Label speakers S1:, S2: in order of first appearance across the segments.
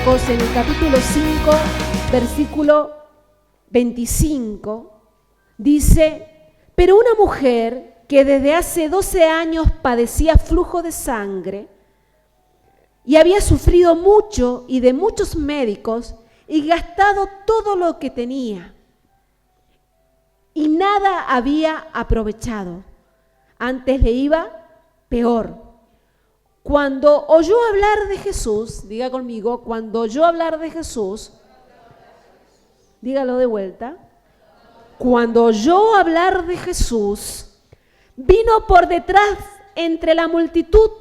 S1: Marcos, en el capítulo 5, versículo 25, dice: pero una mujer que desde hace 12 años padecía flujo de sangre y había sufrido mucho y de muchos médicos y gastado todo lo que tenía y nada había aprovechado, antes le iba peor. Cuando oyó hablar de Jesús, diga conmigo, cuando oyó hablar de Jesús, dígalo de vuelta, cuando oyó hablar de Jesús, vino por detrás entre la multitud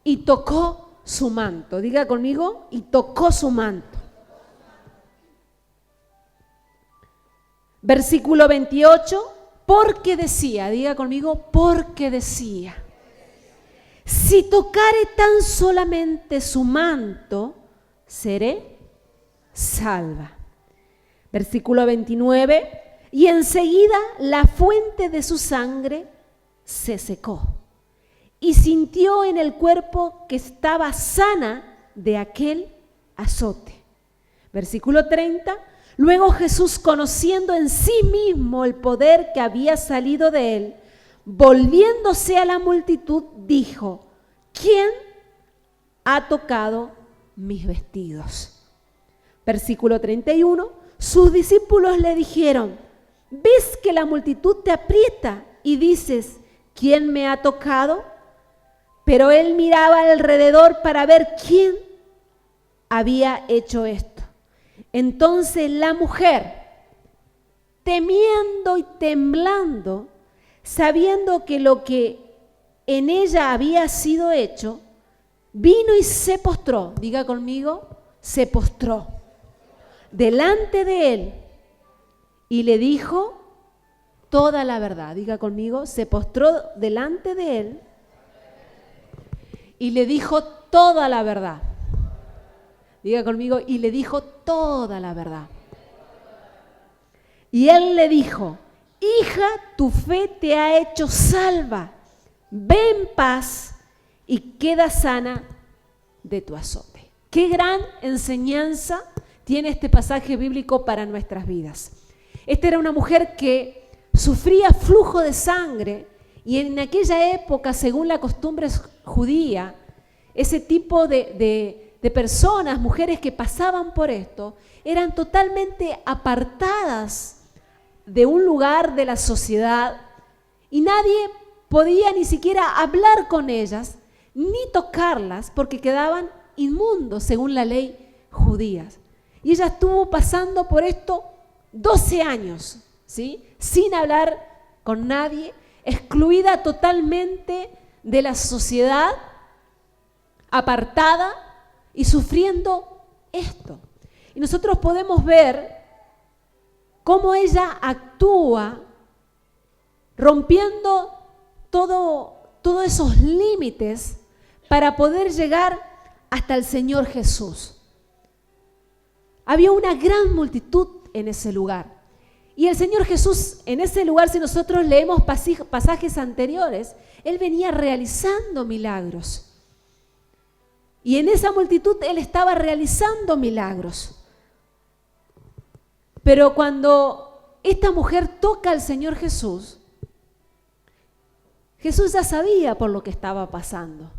S1: y tocó su manto. Diga conmigo, y tocó su manto. Versículo 28, porque decía, diga conmigo, porque decía: si tocare tan solamente su manto, seré salva. Versículo 29, y enseguida la fuente de su sangre se secó y sintió en el cuerpo que estaba sana de aquel azote. Versículo 30, luego Jesús, conociendo en sí mismo el poder que había salido de él, volviéndose a la multitud, dijo: ¿quién ha tocado mis vestidos? Versículo 31, sus discípulos le dijeron: ¿ves que la multitud te aprieta y dices: ¿quién me ha tocado? Pero él miraba alrededor para ver quién había hecho esto. Entonces la mujer, temiendo y temblando, sabiendo que lo que en ella había sido hecho, vino y se postró, diga conmigo, se postró delante de él y le dijo toda la verdad. Diga conmigo, se postró delante de él y le dijo toda la verdad. Diga conmigo, y le dijo toda la verdad. Y él le dijo: hija, tu fe te ha hecho salva. Ve en paz y queda sana de tu azote. Qué gran enseñanza tiene este pasaje bíblico para nuestras vidas. Esta era una mujer que sufría flujo de sangre y en aquella época, según la costumbre judía, ese tipo de personas, mujeres que pasaban por esto, eran totalmente apartadas de un lugar de la sociedad y nadie podía ni siquiera hablar con ellas ni tocarlas porque quedaban inmundos según la ley judía. Y ella estuvo pasando por esto 12 años, ¿sí? Sin hablar con nadie, excluida totalmente de la sociedad, apartada y sufriendo esto. Y nosotros podemos ver cómo ella actúa rompiendo todos esos límites para poder llegar hasta el Señor Jesús. Había una gran multitud en ese lugar. Y el Señor Jesús en ese lugar, si nosotros leemos pasajes anteriores, Él venía realizando milagros. Y en esa multitud Él estaba realizando milagros. Pero cuando esta mujer toca al Señor Jesús, Jesús ya sabía por lo que estaba pasando.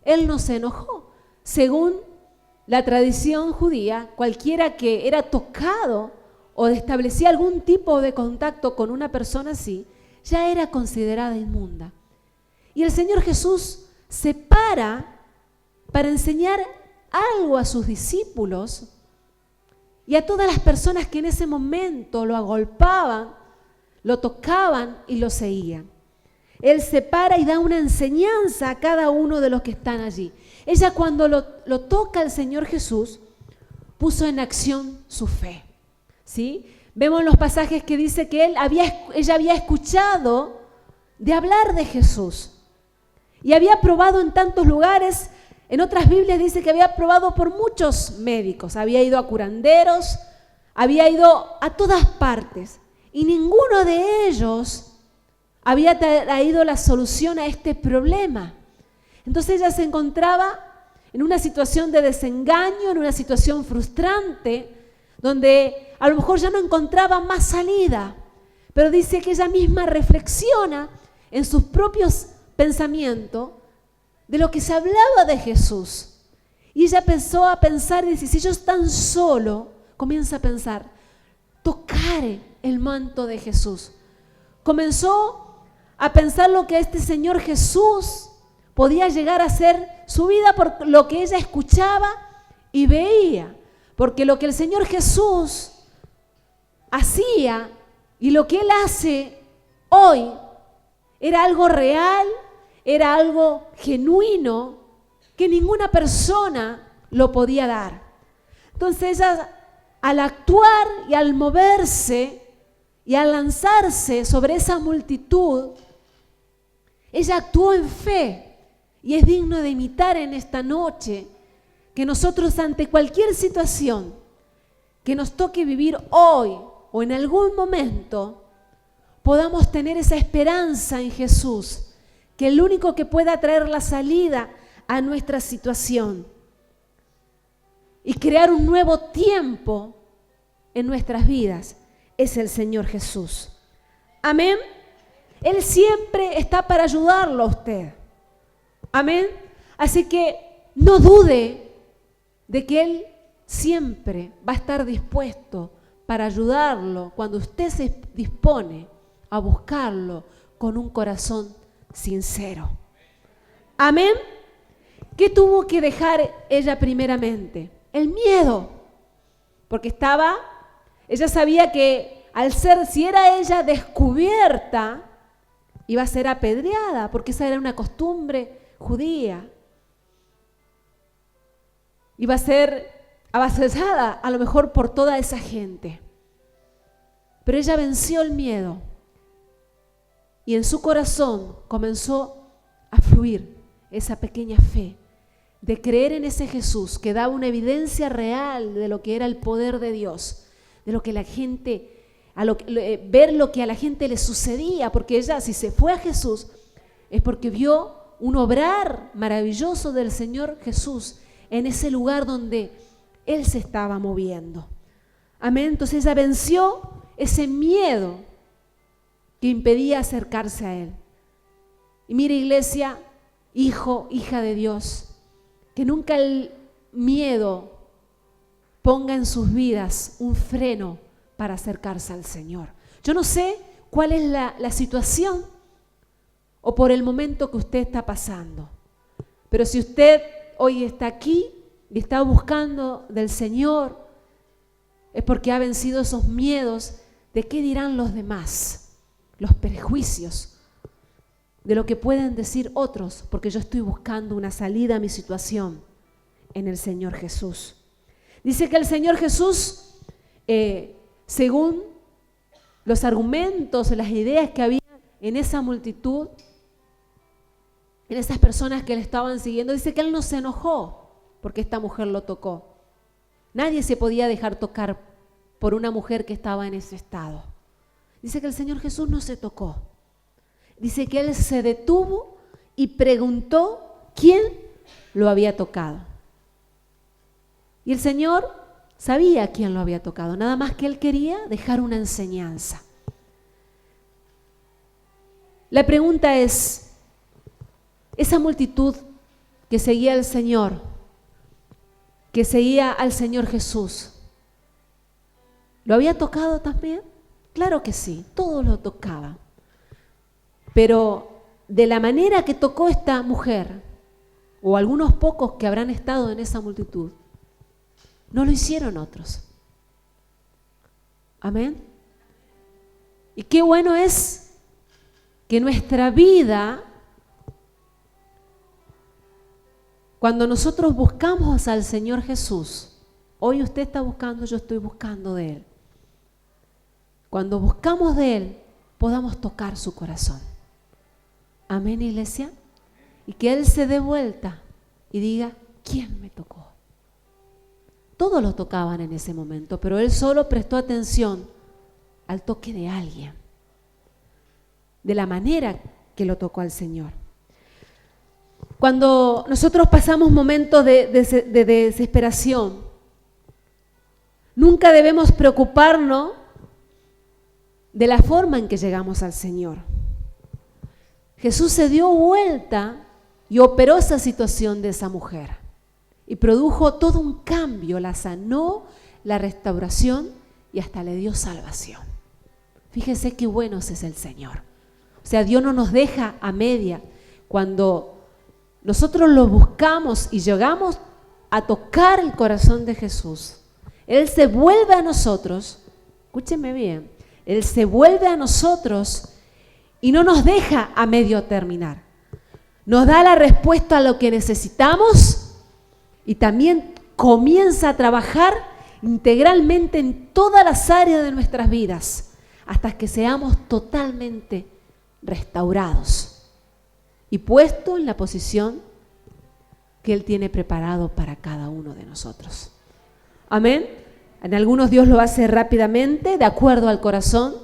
S1: Él no se enojó. Según la tradición judía, cualquiera que era tocado o establecía algún tipo de contacto con una persona así, ya era considerada inmunda. Y el Señor Jesús se para enseñar algo a sus discípulos y a todas las personas que en ese momento lo agolpaban, lo tocaban y lo seguían. Él se para y da una enseñanza a cada uno de los que están allí. Ella, cuando lo toca al Señor Jesús, puso en acción su fe, ¿sí? Vemos en los pasajes que dice que ella había escuchado de hablar de Jesús y había probado en tantos lugares. En otras Biblias dice que había probado por muchos médicos, había ido a curanderos, había ido a todas partes y ninguno de ellos había traído la solución a este problema. Entonces ella se encontraba en una situación de desengaño, en una situación frustrante, donde a lo mejor ya no encontraba más salida, pero dice que ella misma reflexiona en sus propios pensamientos de lo que se hablaba de Jesús. Y ella empezó a pensar y dice, si yo tan solo, comienza a pensar, tocaré el manto de Jesús. Comenzó a pensar lo que este Señor Jesús podía llegar a ser su vida por lo que ella escuchaba y veía. Porque lo que el Señor Jesús hacía y lo que Él hace hoy era algo real, era algo genuino, que ninguna persona lo podía dar. Entonces ella, al actuar y al moverse y al lanzarse sobre esa multitud, ella actuó en fe y es digno de imitar en esta noche que nosotros ante cualquier situación que nos toque vivir hoy o en algún momento podamos tener esa esperanza en Jesús, que el único que pueda traer la salida a nuestra situación y crear un nuevo tiempo en nuestras vidas es el Señor Jesús. Amén. Él siempre está para ayudarlo a usted. Amén. Así que no dude de que Él siempre va a estar dispuesto para ayudarlo cuando usted se dispone a buscarlo con un corazón sincero. Amén. ¿Qué tuvo que dejar ella primeramente? El miedo. Porque ella sabía que si era ella descubierta, iba a ser apedreada, porque esa era una costumbre judía. Iba a ser avasallada a lo mejor por toda esa gente. Pero ella venció el miedo y en su corazón comenzó a fluir esa pequeña fe de creer en ese Jesús que daba una evidencia real de lo que era el poder de Dios, de lo que la gente, ver lo que a la gente le sucedía, porque ella, si se fue a Jesús, es porque vio un obrar maravilloso del Señor Jesús en ese lugar donde Él se estaba moviendo. Amén. Entonces ella venció ese miedo que impedía acercarse a Él. Y mire, iglesia, hijo, hija de Dios, que nunca el miedo ponga en sus vidas un freno para acercarse al Señor. Yo no sé cuál es la situación o por el momento que usted está pasando, pero si usted hoy está aquí y está buscando del Señor, es porque ha vencido esos miedos de qué dirán los demás, los prejuicios, de lo que pueden decir otros, porque yo estoy buscando una salida a mi situación en el Señor Jesús. Dice que el Señor Jesús, según los argumentos, las ideas que había en esa multitud, en esas personas que le estaban siguiendo, dice que Él no se enojó porque esta mujer lo tocó. Nadie se podía dejar tocar por una mujer que estaba en ese estado. Dice que el Señor Jesús no se tocó. Dice que Él se detuvo y preguntó quién lo había tocado. Y el Señor sabía quién lo había tocado, nada más que Él quería dejar una enseñanza. La pregunta es, esa multitud que seguía al Señor, que seguía al Señor Jesús, ¿lo había tocado también? Claro que sí, todos lo tocaban. Pero de la manera que tocó esta mujer, o algunos pocos que habrán estado en esa multitud, no lo hicieron otros. Amén. Y qué bueno es que nuestra vida, cuando nosotros buscamos al Señor Jesús, hoy usted está buscando, yo estoy buscando de Él. Cuando buscamos de Él, podamos tocar su corazón. Amén, iglesia. Y que Él se dé vuelta y diga, ¿quién me tocó? Todos lo tocaban en ese momento, pero Él solo prestó atención al toque de alguien, de la manera que lo tocó al Señor. Cuando nosotros pasamos momentos de desesperación, nunca debemos preocuparnos de la forma en que llegamos al Señor. Jesús se dio vuelta y operó esa situación de esa mujer y produjo todo un cambio, la sanó, la restauración y hasta le dio salvación. Fíjense qué bueno es el Señor. O sea, Dios no nos deja a media. Cuando nosotros lo buscamos y llegamos a tocar el corazón de Jesús, Él se vuelve a nosotros, escúchenme bien, Él se vuelve a nosotros y no nos deja a medio terminar. Nos da la respuesta a lo que necesitamos y también comienza a trabajar integralmente en todas las áreas de nuestras vidas hasta que seamos totalmente restaurados y puestos en la posición que Él tiene preparado para cada uno de nosotros. Amén. En algunos Dios lo hace rápidamente, de acuerdo al corazón,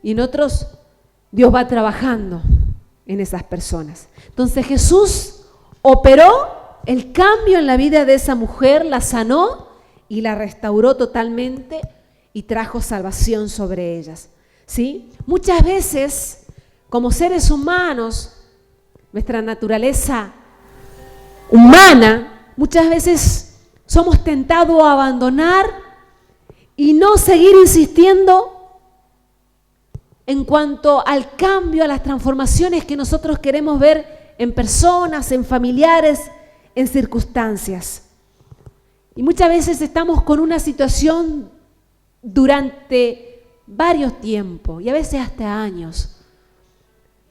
S1: y en otros Dios va trabajando en esas personas. Entonces Jesús operó el cambio en la vida de esa mujer, la sanó y la restauró totalmente y trajo salvación sobre ellas. ¿Sí? Muchas veces, como seres humanos, nuestra naturaleza humana, muchas veces somos tentados a abandonar y no seguir insistiendo en cuanto al cambio, a las transformaciones que nosotros queremos ver en personas, en familiares, en circunstancias. Y muchas veces estamos con una situación durante varios tiempos y a veces hasta años.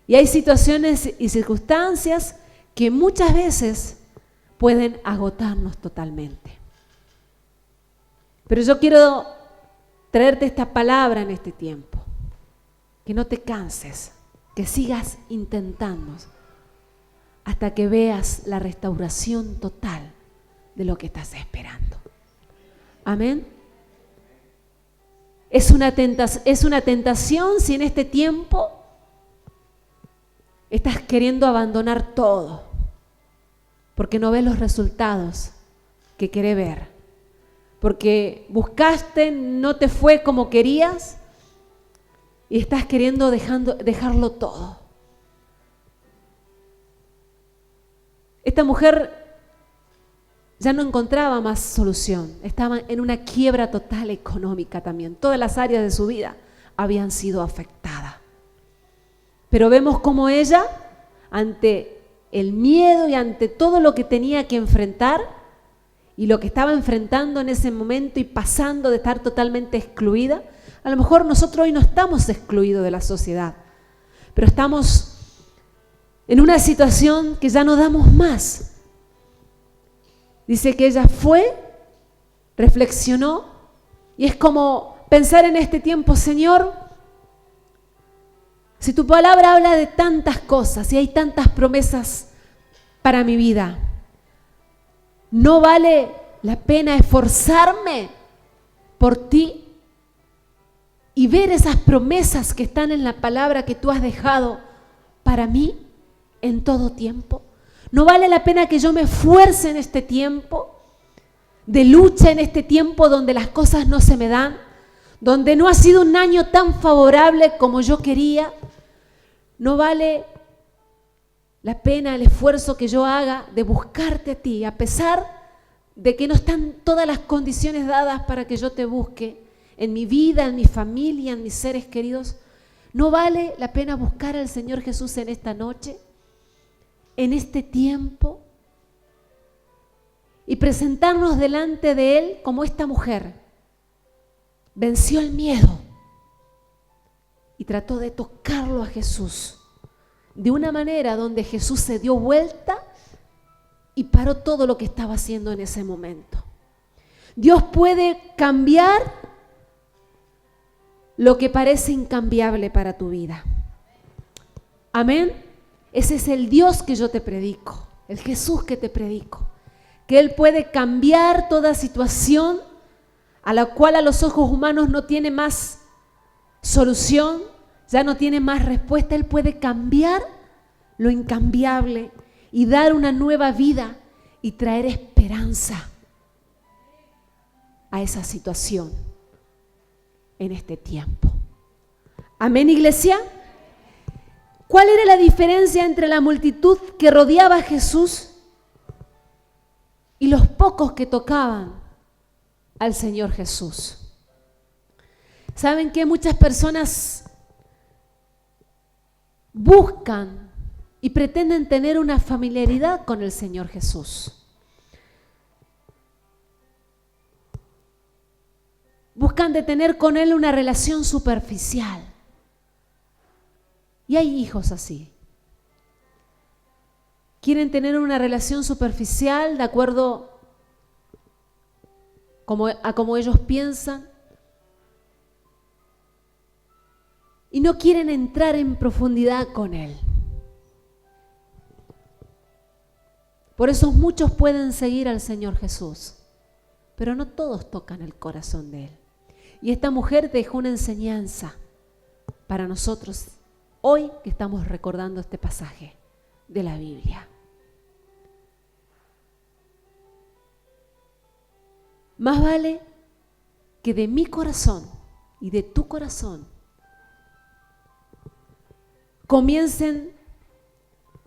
S1: Y hay situaciones y circunstancias que muchas veces pueden agotarnos totalmente. Pero yo quiero traerte esta palabra en este tiempo. Que no te canses, que sigas intentando hasta que veas la restauración total de lo que estás esperando. Amén. Es una tentación si en este tiempo estás queriendo abandonar todo, porque no ves los resultados que querés ver, porque buscaste, no te fue como querías y estás queriendo dejarlo todo. Esta mujer ya no encontraba más solución, estaba en una quiebra total económica también, todas las áreas de su vida habían sido afectadas. Pero vemos cómo ella, ante el miedo y ante todo lo que tenía que enfrentar y lo que estaba enfrentando en ese momento y pasando de estar totalmente excluida, a lo mejor nosotros hoy no estamos excluidos de la sociedad, pero estamos en una situación que ya no damos más. Dice que ella fue, reflexionó y es como pensar en este tiempo, Señor, si tu palabra habla de tantas cosas y hay tantas promesas para mi vida, ¿no vale la pena esforzarme por ti y ver esas promesas que están en la palabra que tú has dejado para mí en todo tiempo? ¿No vale la pena que yo me esfuerce en este tiempo de lucha, en este tiempo donde las cosas no se me dan, donde no ha sido un año tan favorable como yo quería? ¿No vale la pena el esfuerzo que yo haga de buscarte a ti, a pesar de que no están todas las condiciones dadas para que yo te busque en mi vida, en mi familia, en mis seres queridos? ¿No vale la pena buscar al Señor Jesús en esta noche, en este tiempo, y presentarnos delante de Él como esta mujer? Venció el miedo y trató de tocarlo a Jesús de una manera donde Jesús se dio vuelta y paró todo lo que estaba haciendo en ese momento. Dios puede cambiar lo que parece incambiable para tu vida. Amén. Ese es el Dios que yo te predico, el Jesús que te predico, que Él puede cambiar toda situación a la cual a los ojos humanos no tiene más solución, ya no tiene más respuesta. Él puede cambiar lo incambiable y dar una nueva vida y traer esperanza a esa situación en este tiempo. Amén, iglesia. ¿Cuál era la diferencia entre la multitud que rodeaba a Jesús y los pocos que tocaban al Señor Jesús? ¿Saben que muchas personas buscan y pretenden tener una familiaridad con el Señor Jesús? Buscan de tener con Él una relación superficial. Y hay hijos así. Quieren tener una relación superficial de acuerdo a como ellos piensan. Y no quieren entrar en profundidad con Él. Por eso muchos pueden seguir al Señor Jesús, pero no todos tocan el corazón de Él. Y esta mujer dejó una enseñanza para nosotros hoy que estamos recordando este pasaje de la Biblia. Más vale que de mi corazón y de tu corazón comiencen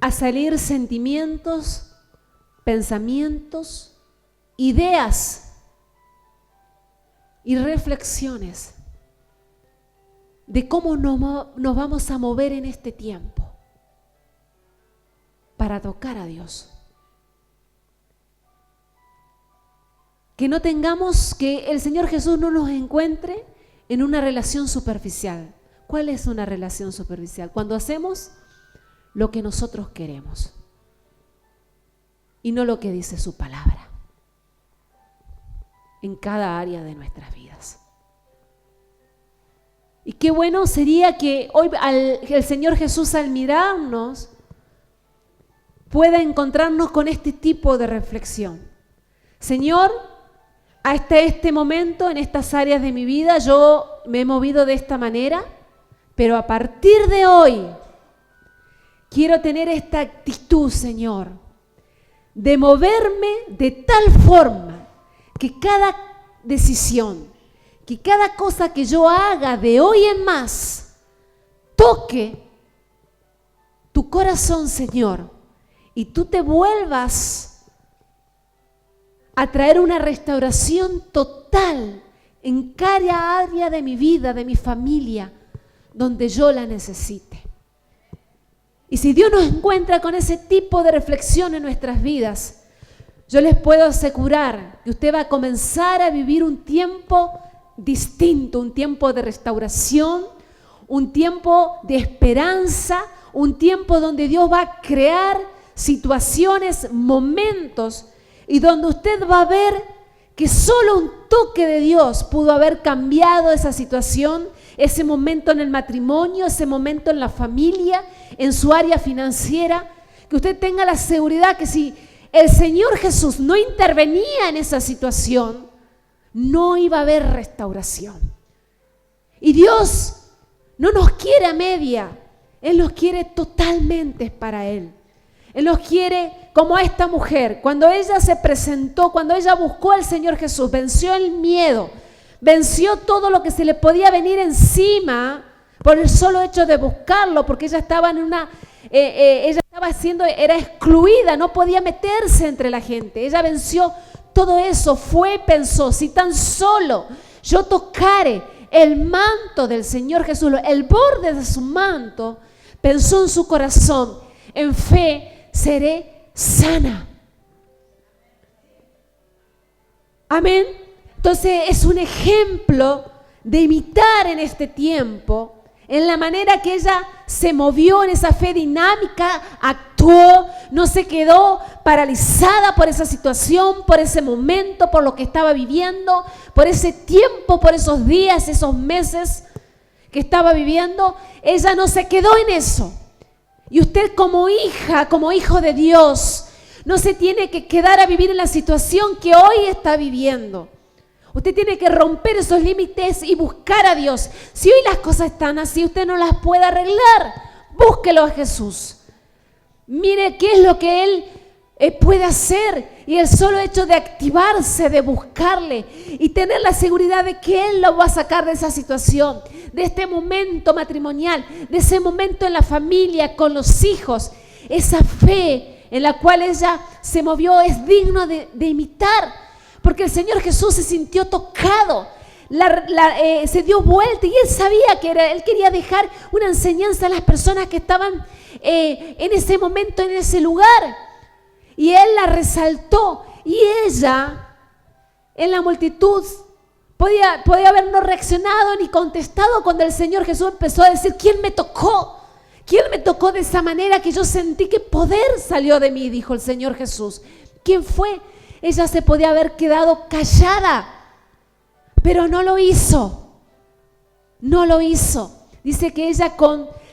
S1: a salir sentimientos, pensamientos, ideas y reflexiones de cómo nos vamos a mover en este tiempo para tocar a Dios. Que no tengamos, que el Señor Jesús no nos encuentre en una relación superficial. ¿Cuál es una relación superficial? Cuando hacemos lo que nosotros queremos y no lo que dice su palabra en cada área de nuestras vidas. Y qué bueno sería que hoy el Señor Jesús al mirarnos pueda encontrarnos con este tipo de reflexión. Señor, hasta este momento, en estas áreas de mi vida, yo me he movido de esta manera, pero a partir de hoy quiero tener esta actitud, Señor, de moverme de tal forma que cada decisión, que cada cosa que yo haga de hoy en más, toque tu corazón, Señor, y tú te vuelvas a traer una restauración total en cada área de mi vida, de mi familia, donde yo la necesite. Y si Dios nos encuentra con ese tipo de reflexión en nuestras vidas, yo les puedo asegurar que usted va a comenzar a vivir un tiempo distinto, un tiempo de restauración, un tiempo de esperanza, un tiempo donde Dios va a crear situaciones, momentos, y donde usted va a ver que solo un toque de Dios pudo haber cambiado esa situación, ese momento en el matrimonio, ese momento en la familia, en su área financiera, que usted tenga la seguridad que si el Señor Jesús no intervenía en esa situación, no iba a haber restauración. Y Dios no nos quiere a media, Él nos quiere totalmente para Él. Él nos quiere como a esta mujer, cuando ella se presentó, cuando ella buscó al Señor Jesús, venció el miedo, venció todo lo que se le podía venir encima por el solo hecho de buscarlo, porque ella estaba era excluida, no podía meterse entre la gente. Ella venció todo eso, fue y pensó, si tan solo yo tocare el manto del Señor Jesús, el borde de su manto, pensó en su corazón, en fe, seré sana. Amén. Entonces es un ejemplo de imitar en este tiempo, en la manera que ella se movió en esa fe dinámica, actuó, no se quedó paralizada por esa situación, por ese momento, por lo que estaba viviendo, por ese tiempo, por esos días, esos meses que estaba viviendo. Ella no se quedó en eso. Y usted como hija, como hijo de Dios, no se tiene que quedar a vivir en la situación que hoy está viviendo. Usted tiene que romper esos límites y buscar a Dios. Si hoy las cosas están así, usted no las puede arreglar, búsquelo a Jesús. Mire qué es lo que Él puede hacer. Y el solo hecho de activarse, de buscarle y tener la seguridad de que Él lo va a sacar de esa situación, de este momento matrimonial, de ese momento en la familia, con los hijos, esa fe en la cual ella se movió es digno de imitar, porque el Señor Jesús se sintió tocado, se dio vuelta y Él sabía que Él quería dejar una enseñanza a las personas que estaban en ese momento, en ese lugar. Y Él la resaltó y ella en la multitud podía haber no reaccionado ni contestado cuando el Señor Jesús empezó a decir: ¿quién me tocó? ¿Quién me tocó de esa manera que yo sentí que poder salió de mí? Dijo el Señor Jesús. ¿Quién fue? Ella se podía haber quedado callada, pero no lo hizo. No lo hizo. Dice que ella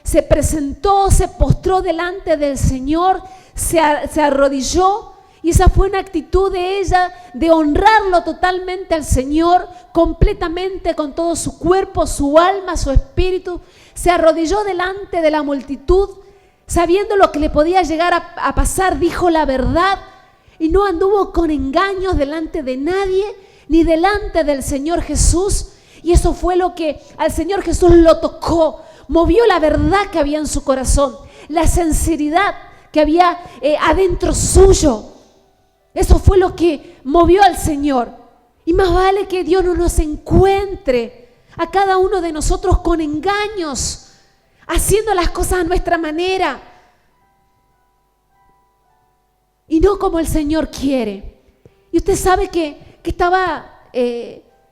S1: se presentó, se postró delante del Señor, se arrodilló, y esa fue una actitud de ella de honrarlo totalmente al Señor, completamente, con todo su cuerpo, su alma, su espíritu. Se arrodilló delante de la multitud, sabiendo lo que le podía llegar a pasar, dijo la verdad y no anduvo con engaños delante de nadie, ni delante del Señor Jesús. Y eso fue lo que al Señor Jesús lo tocó, movió la verdad que había en su corazón, la sinceridad que había adentro suyo. Eso fue lo que movió al Señor. Y más vale que Dios no nos encuentre a cada uno de nosotros con engaños, haciendo las cosas a nuestra manera y no como el Señor quiere. Y usted sabe que estaba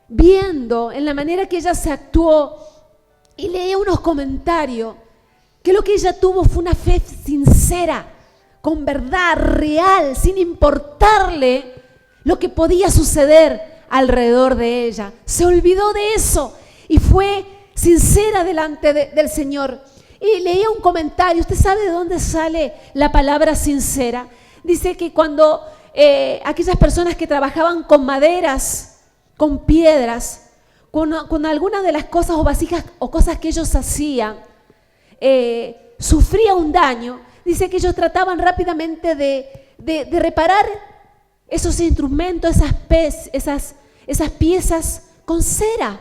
S1: viendo en la manera que ella se actuó y leía unos comentarios que lo que ella tuvo fue una fe sincera, con verdad, real, sin importarle lo que podía suceder alrededor de ella. Se olvidó de eso y fue sincera delante del Señor. Y leía un comentario. ¿Usted sabe de dónde sale la palabra sincera? Dice que cuando aquellas personas que trabajaban con maderas, con piedras, con algunas de las cosas o vasijas o cosas que ellos hacían, sufría un daño, dice que ellos trataban rápidamente de reparar esos instrumentos, esas piezas con cera,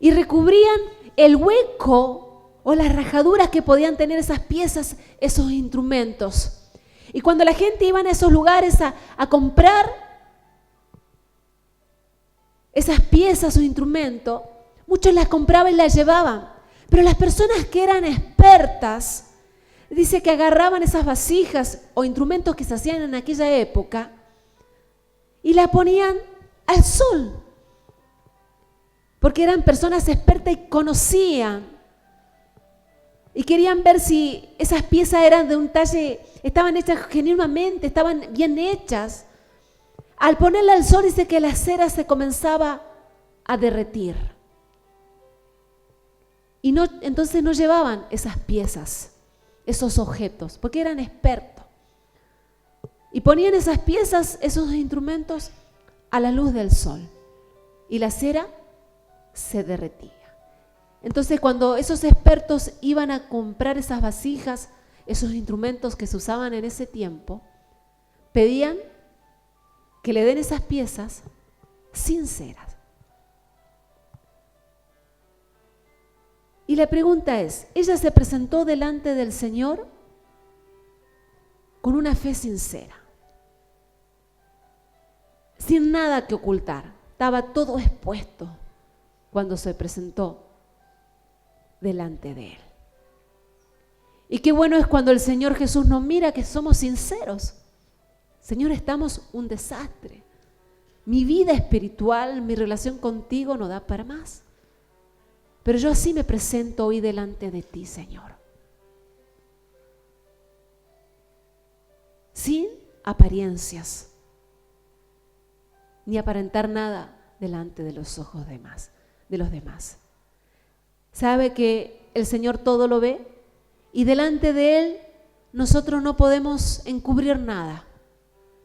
S1: y recubrían el hueco o las rajaduras que podían tener esas piezas, esos instrumentos. Y cuando la gente iba a esos lugares a comprar esas piezas o instrumentos, muchos las compraban y las llevaban. Pero las personas que eran expertas, dice que agarraban esas vasijas o instrumentos que se hacían en aquella época y la ponían al sol, porque eran personas expertas y conocían y querían ver si esas piezas eran de un talle, estaban hechas genuinamente, estaban bien hechas. Al ponerla al sol, dice que la cera se comenzaba a derretir. Y entonces no llevaban esas piezas, esos objetos, porque eran expertos. Y ponían esas piezas, esos instrumentos, a la luz del sol. Y la cera se derretía. Entonces, cuando esos expertos iban a comprar esas vasijas, esos instrumentos que se usaban en ese tiempo, pedían que le den esas piezas sinceras. Y la pregunta es, ¿ella se presentó delante del Señor con una fe sincera, sin nada que ocultar? Estaba todo expuesto cuando se presentó delante de Él. Y qué bueno es cuando el Señor Jesús nos mira que somos sinceros. Señor, estamos un desastre. Mi vida espiritual, mi relación contigo no da para más. Pero yo así me presento hoy delante de ti, Señor. Sin apariencias, ni aparentar nada delante de los ojos de los demás. Sabe que el Señor todo lo ve y delante de Él nosotros no podemos encubrir nada.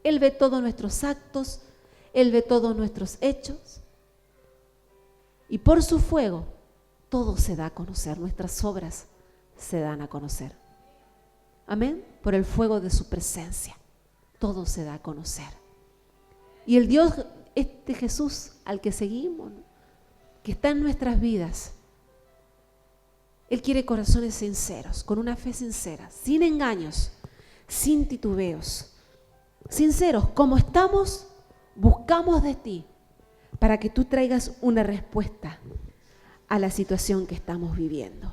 S1: Él ve todos nuestros actos, Él ve todos nuestros hechos y por su fuego todo se da a conocer, nuestras obras se dan a conocer. Amén. Por el fuego de su presencia. Todo se da a conocer. Y el Dios, este Jesús al que seguimos, ¿no?, que está en nuestras vidas, Él quiere corazones sinceros, con una fe sincera, sin engaños, sin titubeos. Sinceros, como estamos, buscamos de ti para que tú traigas una respuesta a la situación que estamos viviendo.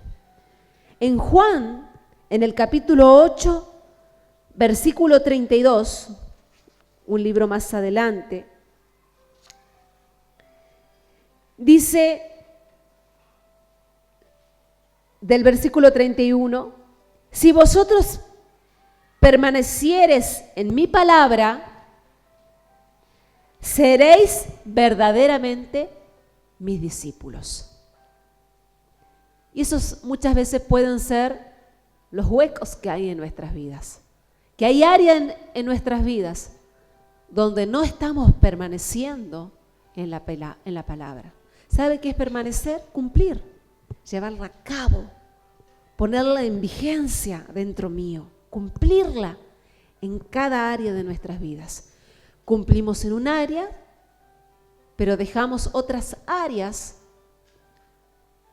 S1: En Juan, en el capítulo 8, versículo 32, un libro más adelante, dice del versículo 31, si vosotros permaneciereis en mi palabra, seréis verdaderamente mis discípulos. Y esos muchas veces pueden ser los huecos que hay en nuestras vidas. Que hay áreas en nuestras vidas donde no estamos permaneciendo en la palabra. ¿Sabe qué es permanecer? Cumplir, llevarla a cabo, ponerla en vigencia dentro mío, cumplirla en cada área de nuestras vidas. Cumplimos en un área, pero dejamos otras áreas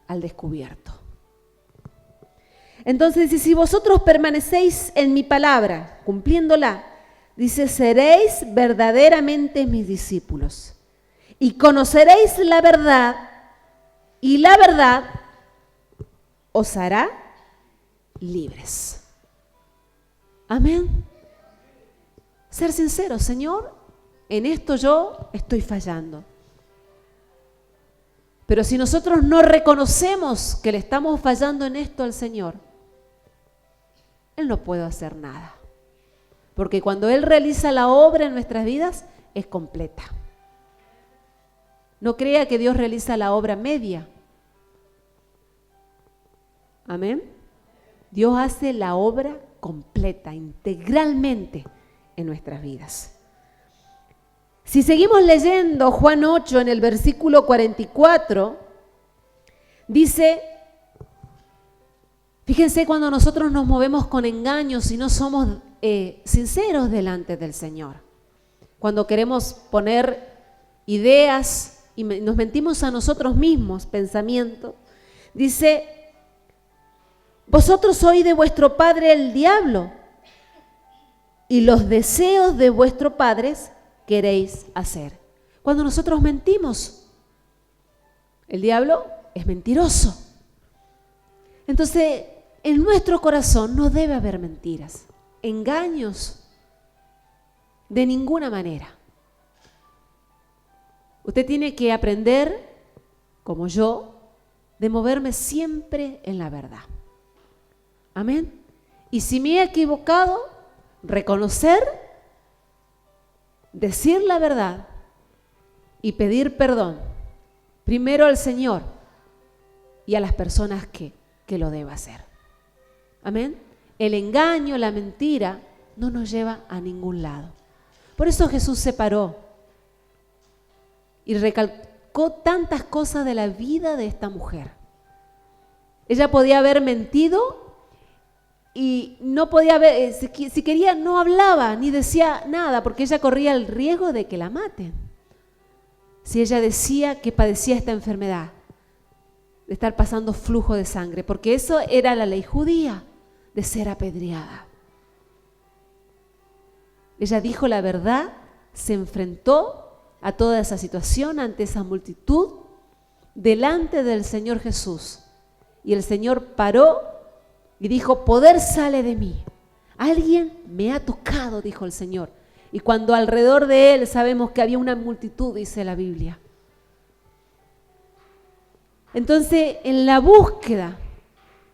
S1: al descubierto. Entonces dice, si vosotros permanecéis en mi palabra, cumpliéndola, dice, seréis verdaderamente mis discípulos y conoceréis la verdad, y la verdad os hará libres. Amén. Ser sincero, Señor, en esto yo estoy fallando. Pero si nosotros no reconocemos que le estamos fallando en esto al Señor, Él no puede hacer nada. Porque cuando Él realiza la obra en nuestras vidas, es completa. No crea que Dios realiza la obra media. Amén. Dios hace la obra completa, integralmente en nuestras vidas. Si seguimos leyendo Juan 8 en el versículo 44, dice, fíjense cuando nosotros nos movemos con engaños y no somos sinceros delante del Señor. Cuando queremos poner ideas y nos mentimos a nosotros mismos, pensamientos, dice, vosotros sois de vuestro padre el diablo y los deseos de vuestro padre queréis hacer. Cuando nosotros mentimos, el diablo es mentiroso. Entonces, en nuestro corazón no debe haber mentiras, engaños, de ninguna manera. Usted tiene que aprender, como yo, de moverme siempre en la verdad. Amén. Y si me he equivocado, reconocer, decir la verdad y pedir perdón, primero al Señor y a las personas que lo deba hacer. Amén. El engaño, la mentira, no nos lleva a ningún lado. Por eso Jesús se paró y recalcó tantas cosas de la vida de esta mujer. Ella podía haber mentido y no podía haber, si quería no hablaba ni decía nada, porque ella corría el riesgo de que la maten. Si ella decía que padecía esta enfermedad, de estar pasando flujo de sangre, porque eso era la ley judía, de ser apedreada. Ella dijo la verdad, se enfrentó a toda esa situación, ante esa multitud, delante del Señor Jesús. Y el Señor paró y dijo, poder sale de mí. Alguien me ha tocado, dijo el Señor. Y cuando alrededor de él sabemos que había una multitud, dice la Biblia. Entonces, en la búsqueda,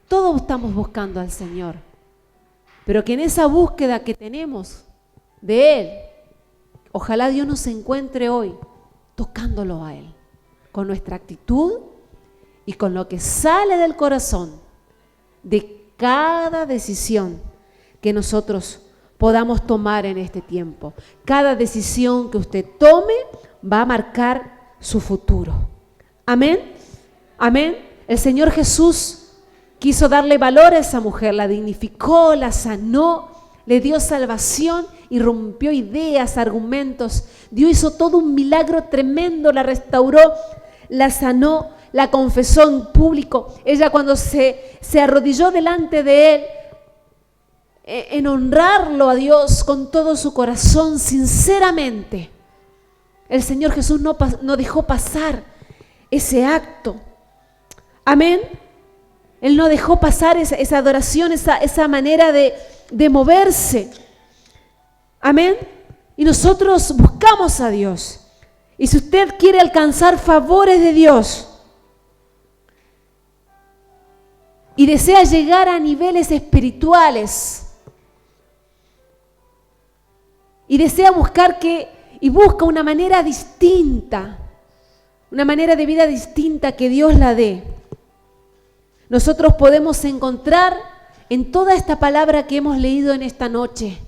S1: todos estamos buscando al Señor. Pero que en esa búsqueda que tenemos de Él, ojalá Dios nos encuentre hoy tocándolo a Él, con nuestra actitud y con lo que sale del corazón de cada decisión que nosotros podamos tomar en este tiempo. Cada decisión que usted tome va a marcar su futuro. Amén. Amén. El Señor Jesús quiso darle valor a esa mujer, la dignificó, la sanó, le dio salvación y rompió ideas, argumentos. Dios hizo todo un milagro tremendo, la restauró, la sanó, la confesó en público. Ella cuando se arrodilló delante de él, en honrarlo a Dios con todo su corazón, sinceramente, el Señor Jesús no dejó pasar ese acto. Amén. Él no dejó pasar esa adoración, esa manera de moverse. Amén. Y nosotros buscamos a Dios. Y si usted quiere alcanzar favores de Dios y desea llegar a niveles espirituales y desea buscar y busca una manera distinta, una manera de vida distinta que Dios la dé, nosotros podemos encontrar en toda esta palabra que hemos leído en esta noche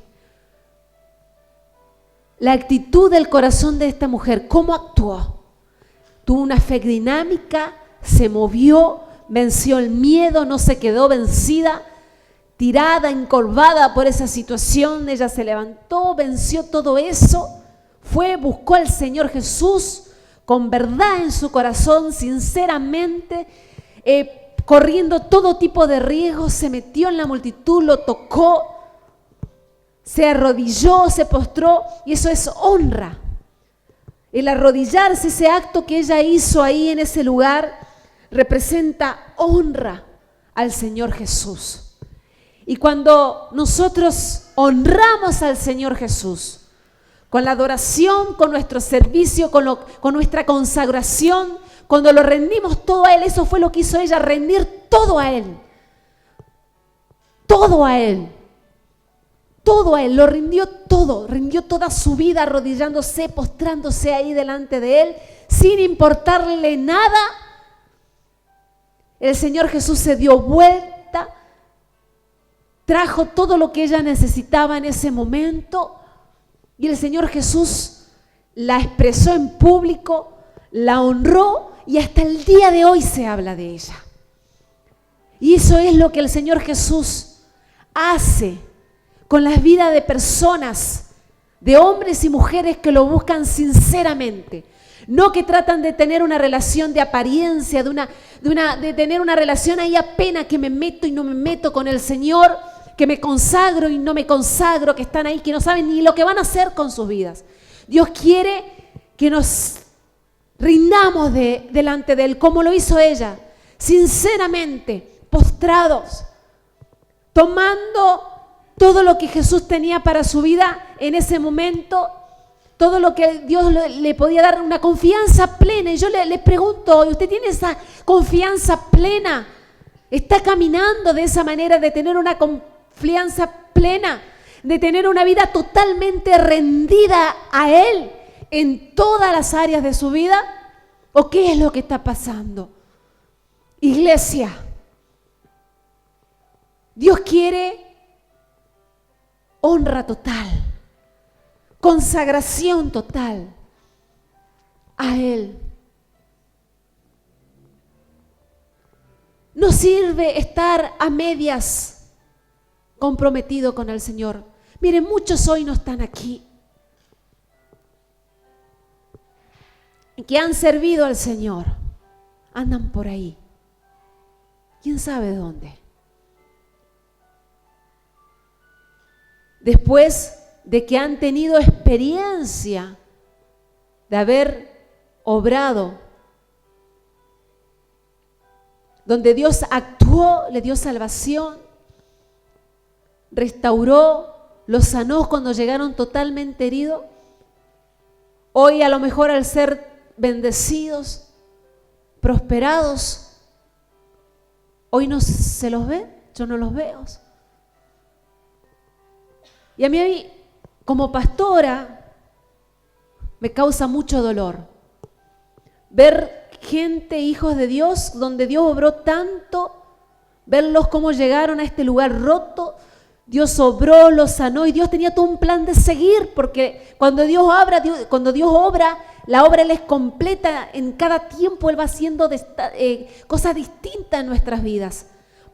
S1: la actitud del corazón de esta mujer, cómo actuó. Tuvo una fe dinámica, se movió, venció el miedo, no se quedó vencida, tirada, encorvada por esa situación. Ella se levantó, venció todo eso, buscó al Señor Jesús con verdad en su corazón, sinceramente, corriendo todo tipo de riesgos, se metió en la multitud, lo tocó, se arrodilló, se postró, y eso es honra. El arrodillarse, ese acto que ella hizo ahí en ese lugar, representa honra al Señor Jesús. Y cuando nosotros honramos al Señor Jesús, con la adoración, con nuestro servicio, con nuestra consagración, cuando lo rendimos todo a Él, eso fue lo que hizo ella, rendir todo a Él. Todo a Él. Todo a Él, lo rindió toda su vida arrodillándose, postrándose ahí delante de Él, sin importarle nada. El Señor Jesús se dio vuelta, trajo todo lo que ella necesitaba en ese momento, y el Señor Jesús la expresó en público, la honró, y hasta el día de hoy se habla de ella. Y eso es lo que el Señor Jesús hace con las vidas de personas, de hombres y mujeres que lo buscan sinceramente, no que tratan de tener una relación de apariencia, de tener una relación ahí apenas que me meto y no me meto con el Señor, que me consagro y no me consagro, que están ahí, que no saben ni lo que van a hacer con sus vidas. Dios quiere que nos rindamos delante de Él, como lo hizo ella, sinceramente, postrados, tomando todo lo que Jesús tenía para su vida en ese momento, todo lo que Dios le podía dar, una confianza plena. Y yo le pregunto, ¿usted tiene esa confianza plena? ¿Está caminando de esa manera de tener una confianza plena, de tener una vida totalmente rendida a Él en todas las áreas de su vida? ¿O qué es lo que está pasando? Iglesia, Dios quiere honra total, consagración total a Él. No sirve estar a medias comprometido con el Señor. Miren, muchos hoy no están aquí, que han servido al Señor, andan por ahí, quién sabe dónde. Después de que han tenido experiencia de haber obrado, donde Dios actuó, le dio salvación, restauró, los sanó cuando llegaron totalmente heridos. Hoy a lo mejor al ser bendecidos, prosperados, hoy no se los ve, yo no los veo. Y a mí, como pastora, me causa mucho dolor ver gente, hijos de Dios, donde Dios obró tanto, verlos cómo llegaron a este lugar roto. Dios obró, los sanó, y Dios tenía todo un plan de seguir, porque cuando Dios obra, la obra Él es completa. En cada tiempo Él va haciendo cosas distintas en nuestras vidas,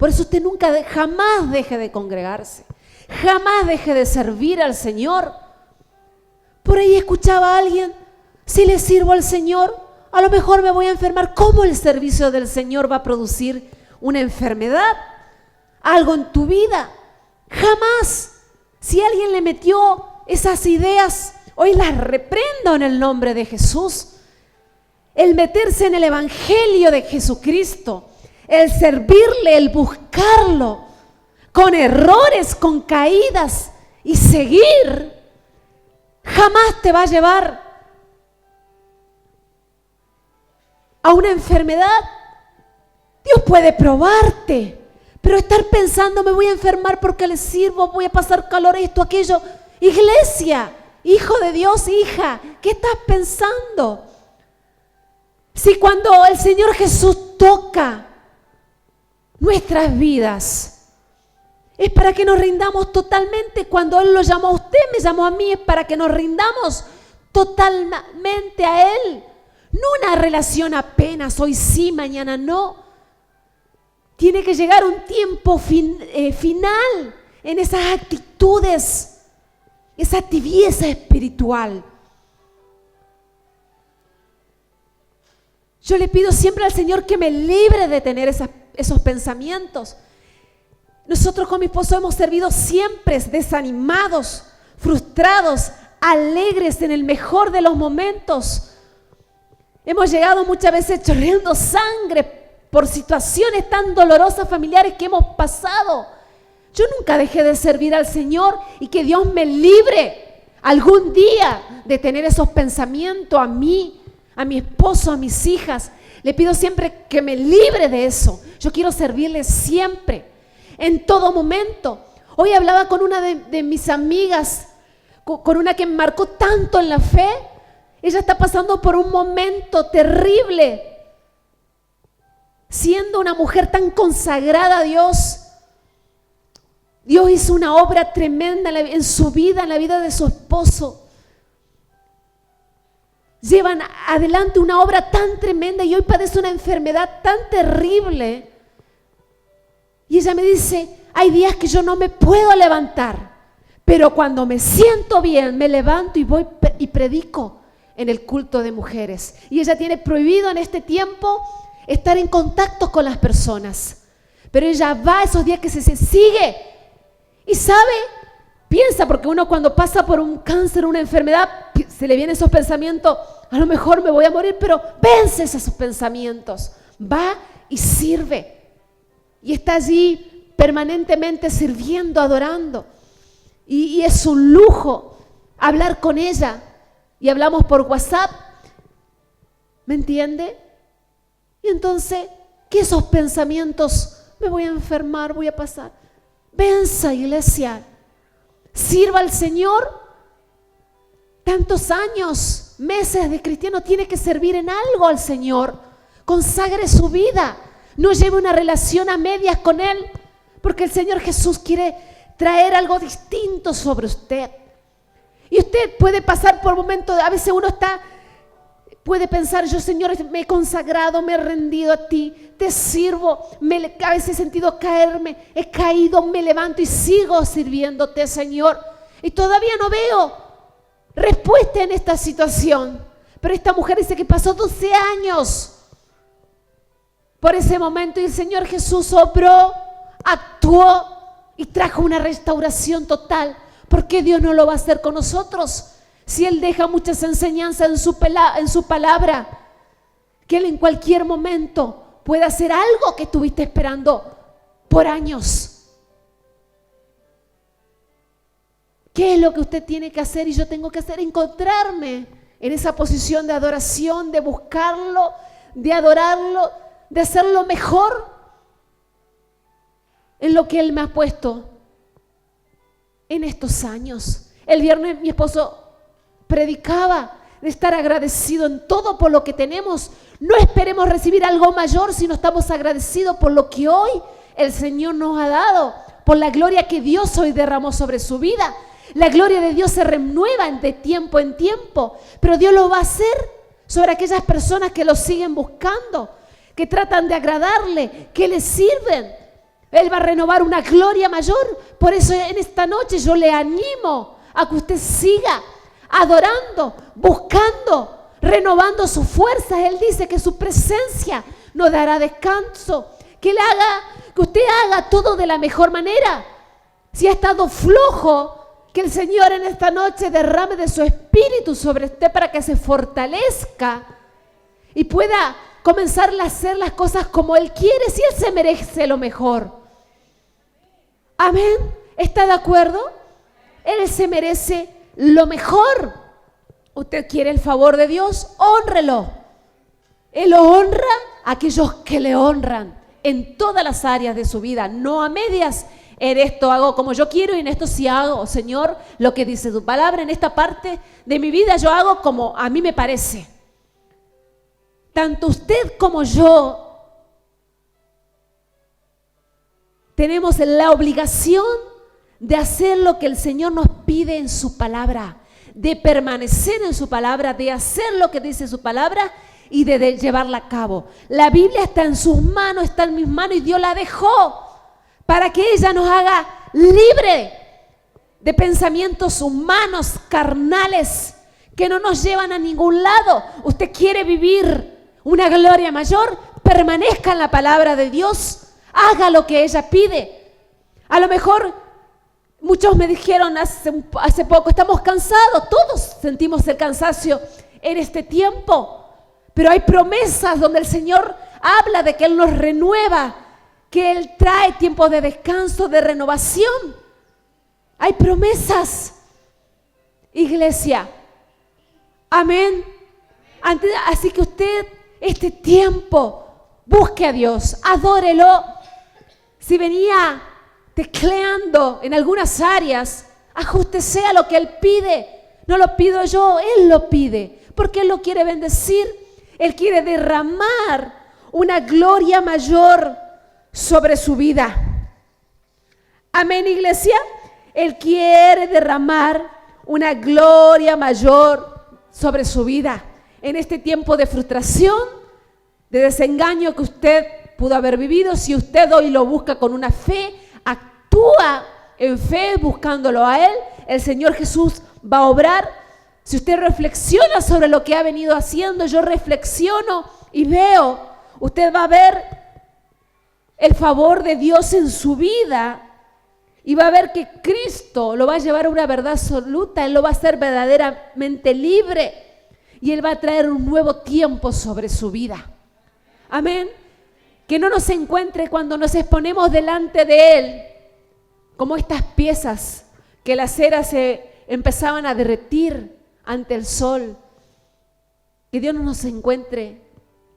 S1: Por eso usted jamás deje de congregarse, jamás deje de servir al Señor. Por ahí escuchaba a alguien, si le sirvo al Señor, a lo mejor me voy a enfermar. ¿Cómo el servicio del Señor va a producir una enfermedad? Algo en tu vida. Jamás. Si alguien le metió esas ideas, hoy las reprendo en el nombre de Jesús. El meterse en el Evangelio de Jesucristo, el servirle, el buscarlo, con errores, con caídas y seguir, jamás te va a llevar a una enfermedad. Dios puede probarte, pero estar pensando, me voy a enfermar porque le sirvo, voy a pasar calor, esto, aquello. Iglesia, hijo de Dios, hija, ¿qué estás pensando? Si cuando el Señor Jesús toca nuestras vidas, es para que nos rindamos totalmente. Cuando Él lo llamó a usted, me llamó a mí, es para que nos rindamos totalmente a Él. No una relación apenas, hoy sí, mañana no. Tiene que llegar un tiempo final en esas actitudes, esa tibieza espiritual. Yo le pido siempre al Señor que me libre de tener esos pensamientos. Nosotros con mi esposo hemos servido siempre desanimados, frustrados, alegres en el mejor de los momentos. Hemos llegado muchas veces chorreando sangre por situaciones tan dolorosas familiares que hemos pasado. Yo nunca dejé de servir al Señor y que Dios me libre algún día de tener esos pensamientos a mí, a mi esposo, a mis hijas. Le pido siempre que me libre de eso. Yo quiero servirle siempre, en todo momento. Hoy hablaba con una de mis amigas, con una que me marcó tanto en la fe. Ella está pasando por un momento terrible, siendo una mujer tan consagrada a Dios. Dios hizo una obra tremenda en su vida, en la vida de su esposo. Llevan adelante una obra tan tremenda y hoy padece una enfermedad tan terrible. Y ella me dice, hay días que yo no me puedo levantar, pero cuando me siento bien, me levanto y voy y predico en el culto de mujeres. Y ella tiene prohibido en este tiempo estar en contacto con las personas. Pero ella va esos días que se sigue y sabe, piensa, porque uno cuando pasa por un cáncer, una enfermedad, se le vienen esos pensamientos, a lo mejor me voy a morir, pero vence esos pensamientos. Va y sirve. Y está allí permanentemente sirviendo, adorando. Y es un lujo hablar con ella. Y hablamos por WhatsApp. ¿Me entiende? Y entonces, ¿qué esos pensamientos? Me voy a enfermar, voy a pasar. Venza, iglesia. Sirva al Señor. Tantos años, meses de cristiano, tiene que servir en algo al Señor. Consagre su vida. No lleve una relación a medias con Él, porque el Señor Jesús quiere traer algo distinto sobre usted. Y usted puede pasar por momentos, a veces uno puede pensar, yo Señor me he consagrado, me he rendido a ti, te sirvo, a veces he sentido caerme, he caído, me levanto y sigo sirviéndote, Señor. Y todavía no veo respuesta en esta situación. Pero esta mujer dice que pasó 12 años por ese momento y el Señor Jesús obró, actuó y trajo una restauración total. ¿Por qué Dios no lo va a hacer con nosotros? Si Él deja muchas enseñanzas en su palabra, que Él en cualquier momento puede hacer algo que estuviste esperando por años. ¿Qué es lo que usted tiene que hacer y yo tengo que hacer? Encontrarme en esa posición de adoración, de buscarlo, de adorarlo, de hacerlo mejor en lo que Él me ha puesto en estos años. El viernes mi esposo predicaba de estar agradecido en todo por lo que tenemos. No esperemos recibir algo mayor, sino estamos agradecidos por lo que hoy el Señor nos ha dado, por la gloria que Dios hoy derramó sobre su vida. La gloria de Dios se renueva de tiempo en tiempo, pero Dios lo va a hacer sobre aquellas personas que lo siguen buscando, que tratan de agradarle, que le sirven. Él va a renovar una gloria mayor. Por eso en esta noche yo le animo a que usted siga adorando, buscando, renovando sus fuerzas. Él dice que su presencia nos dará descanso, que usted haga todo de la mejor manera. Si ha estado flojo, que el Señor en esta noche derrame de su espíritu sobre usted para que se fortalezca y pueda comenzar a hacer las cosas como Él quiere, si Él se merece lo mejor. Amén. ¿Está de acuerdo? Él se merece lo mejor. Usted quiere el favor de Dios, hónrelo. Él honra a aquellos que le honran en todas las áreas de su vida, no a medias. En esto hago como yo quiero y en esto sí hago, Señor, lo que dice tu palabra. En esta parte de mi vida yo hago como a mí me parece. Tanto usted como yo tenemos la obligación de hacer lo que el Señor nos pide en su palabra, de permanecer en su palabra, de hacer lo que dice su palabra y de llevarla a cabo. La Biblia está en sus manos, está en mis manos y Dios la dejó para que ella nos haga libre de pensamientos humanos, carnales, que no nos llevan a ningún lado. Usted quiere vivir una gloria mayor, permanezca en la palabra de Dios. Haga lo que ella pide. A lo mejor muchos me dijeron hace poco, estamos cansados, todos sentimos el cansancio en este tiempo, pero hay promesas donde el Señor habla de que Él nos renueva, que Él trae tiempos de descanso, de renovación. Hay promesas, iglesia. Amén. Así que usted, este tiempo, busque a Dios, adórelo. Si venía tecleando en algunas áreas, ajústese a lo que Él pide. No lo pido yo, Él lo pide, porque Él lo quiere bendecir. Él quiere derramar una gloria mayor sobre su vida. Amén, iglesia. Él quiere derramar una gloria mayor sobre su vida. En este tiempo de frustración, de desengaño que usted pudo haber vivido, si usted hoy lo busca con una fe, actúa en fe buscándolo a Él, el Señor Jesús va a obrar. Si usted reflexiona sobre lo que ha venido haciendo, yo reflexiono y veo, usted va a ver el favor de Dios en su vida y va a ver que Cristo lo va a llevar a una verdad absoluta. Él lo va a hacer verdaderamente libre y Él va a traer un nuevo tiempo sobre su vida. Amén. Que no nos encuentre cuando nos exponemos delante de Él como estas piezas que las ceras se empezaban a derretir ante el sol. Que Dios no nos encuentre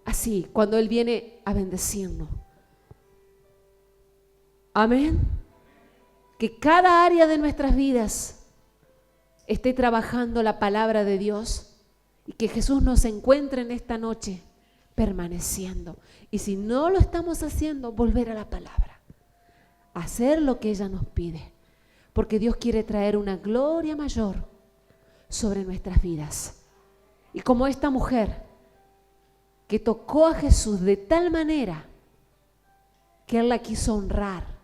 S1: así cuando Él viene a bendecirnos. Amén. Que cada área de nuestras vidas esté trabajando la palabra de Dios y que Jesús nos encuentre en esta noche permaneciendo. Y si no lo estamos haciendo, volver a la palabra, hacer lo que ella nos pide, porque Dios quiere traer una gloria mayor sobre nuestras vidas. Y como esta mujer que tocó a Jesús de tal manera que Él la quiso honrar,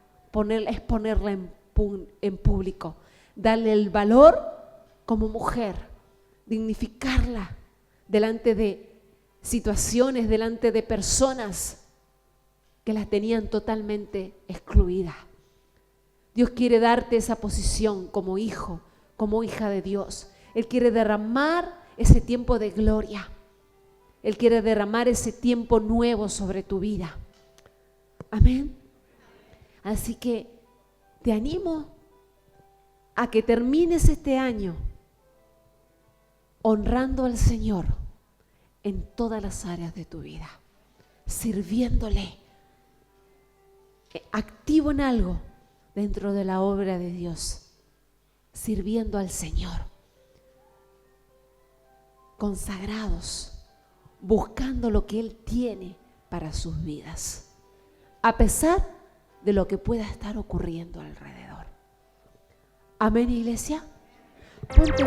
S1: exponerla en público, darle el valor como mujer, dignificarla delante de situaciones, delante de personas que las tenían totalmente excluidas. Dios quiere darte esa posición como hijo, como hija de Dios. Él quiere derramar ese tiempo de gloria. Él quiere derramar ese tiempo nuevo sobre tu vida. Amén. Así que te animo a que termines este año honrando al Señor en todas las áreas de tu vida, sirviéndole, activo en algo dentro de la obra de Dios, sirviendo al Señor, consagrados, buscando lo que Él tiene para sus vidas, a pesar de lo que pueda estar ocurriendo alrededor. Amén, iglesia. Ponte.